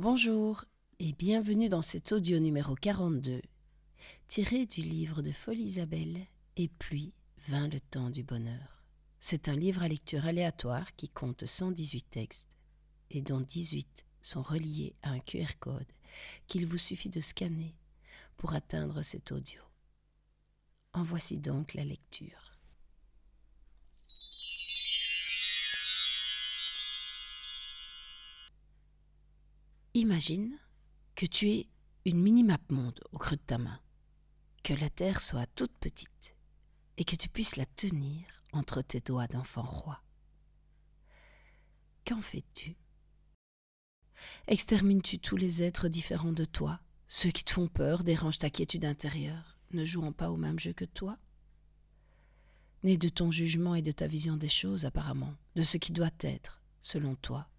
Bonjour et bienvenue dans cet audio numéro 42, tiré du livre de Folle Isabelle et puis vint le temps du bonheur. C'est un livre à lecture aléatoire qui compte 118 textes et dont 18 sont reliés à un QR code qu'il vous suffit de scanner pour atteindre cet audio. En voici donc la lecture. Imagine que tu aies une mini-map monde au creux de ta main, que la Terre soit toute petite et que tu puisses la tenir entre tes doigts d'enfant roi. Qu'en fais-tu? Extermines-tu tous les êtres différents de toi, ceux qui te font peur, dérangent ta quiétude intérieure, ne jouant pas au même jeu que toi? Né de ton jugement et de ta vision des choses apparemment, de ce qui doit être, selon toi.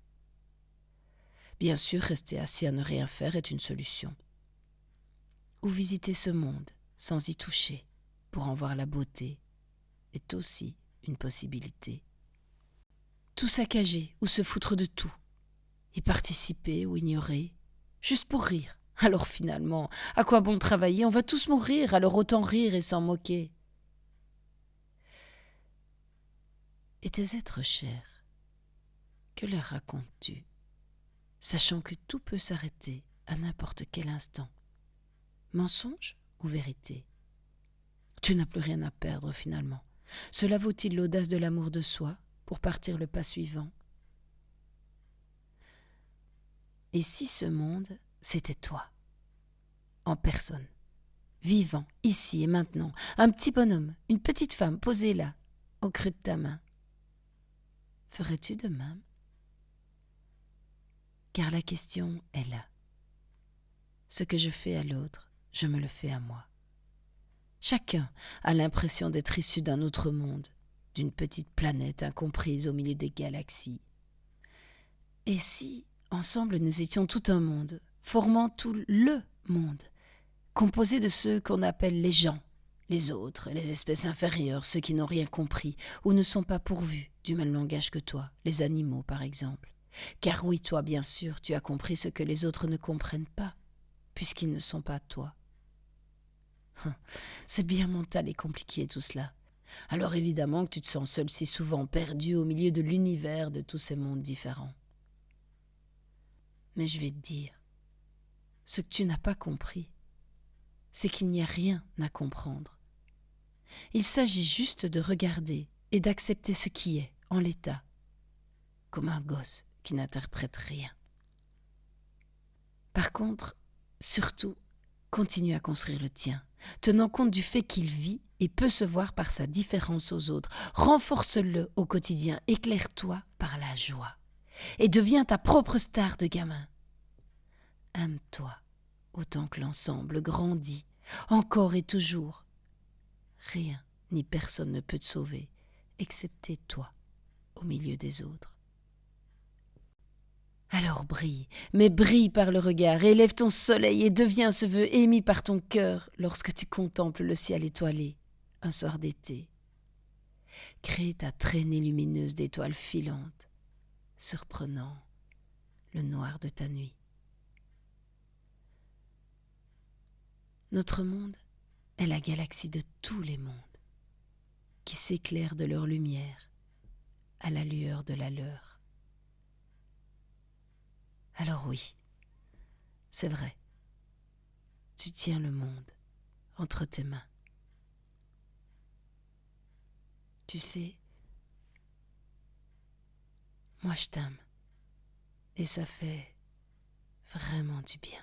Bien sûr, rester assis à ne rien faire est une solution. Ou visiter ce monde, sans y toucher, pour en voir la beauté, est aussi une possibilité. Tout saccager ou se foutre de tout, y participer ou ignorer, juste pour rire. Alors finalement, à quoi bon travailler? On va tous mourir, alors autant rire et s'en moquer. Et tes êtres chers, que leur racontes-tu, sachant que tout peut s'arrêter à n'importe quel instant? Mensonge ou vérité? Tu n'as plus rien à perdre finalement. Cela vaut-il l'audace de l'amour de soi pour partir le pas suivant? Et si ce monde, c'était toi, en personne, vivant, ici et maintenant, un petit bonhomme, une petite femme posée là, au creux de ta main, ferais-tu de même? Car la question est là. Ce que je fais à l'autre, je me le fais à moi. Chacun a l'impression d'être issu d'un autre monde, d'une petite planète incomprise au milieu des galaxies. Et si, ensemble, nous étions tout un monde, formant tout le monde, composé de ceux qu'on appelle les gens, les autres, les espèces inférieures, ceux qui n'ont rien compris ou ne sont pas pourvus du même langage que toi, les animaux par exemple. Car oui, toi, bien sûr, tu as compris ce que les autres ne comprennent pas, puisqu'ils ne sont pas toi. C'est bien mental et compliqué tout cela. Alors évidemment que tu te sens seul si souvent, perdu au milieu de l'univers de tous ces mondes différents. Mais je vais te dire, ce que tu n'as pas compris, c'est qu'il n'y a rien à comprendre. Il s'agit juste de regarder et d'accepter ce qui est, en l'état, comme un gosse qui n'interprète rien. Par contre, surtout, continue à construire le tien, tenant compte du fait qu'il vit et peut se voir par sa différence aux autres. Renforce-le au quotidien, éclaire-toi par la joie et deviens ta propre star de gamin. Aime-toi autant que l'ensemble grandit, encore et toujours. Rien ni personne ne peut te sauver, excepté toi, au milieu des autres. Alors brille, mais brille par le regard, élève ton soleil et deviens ce vœu émis par ton cœur lorsque tu contemples le ciel étoilé, un soir d'été. Crée ta traînée lumineuse d'étoiles filantes, surprenant le noir de ta nuit. Notre monde est la galaxie de tous les mondes, qui s'éclairent de leur lumière à la lueur de la leur. Alors oui, c'est vrai, tu tiens le monde entre tes mains. Tu sais, moi je t'aime, et ça fait vraiment du bien.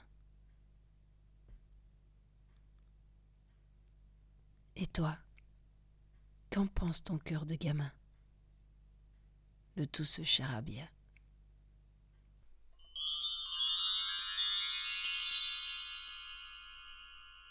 Et toi, qu'en pense ton cœur de gamin de tout ce charabia?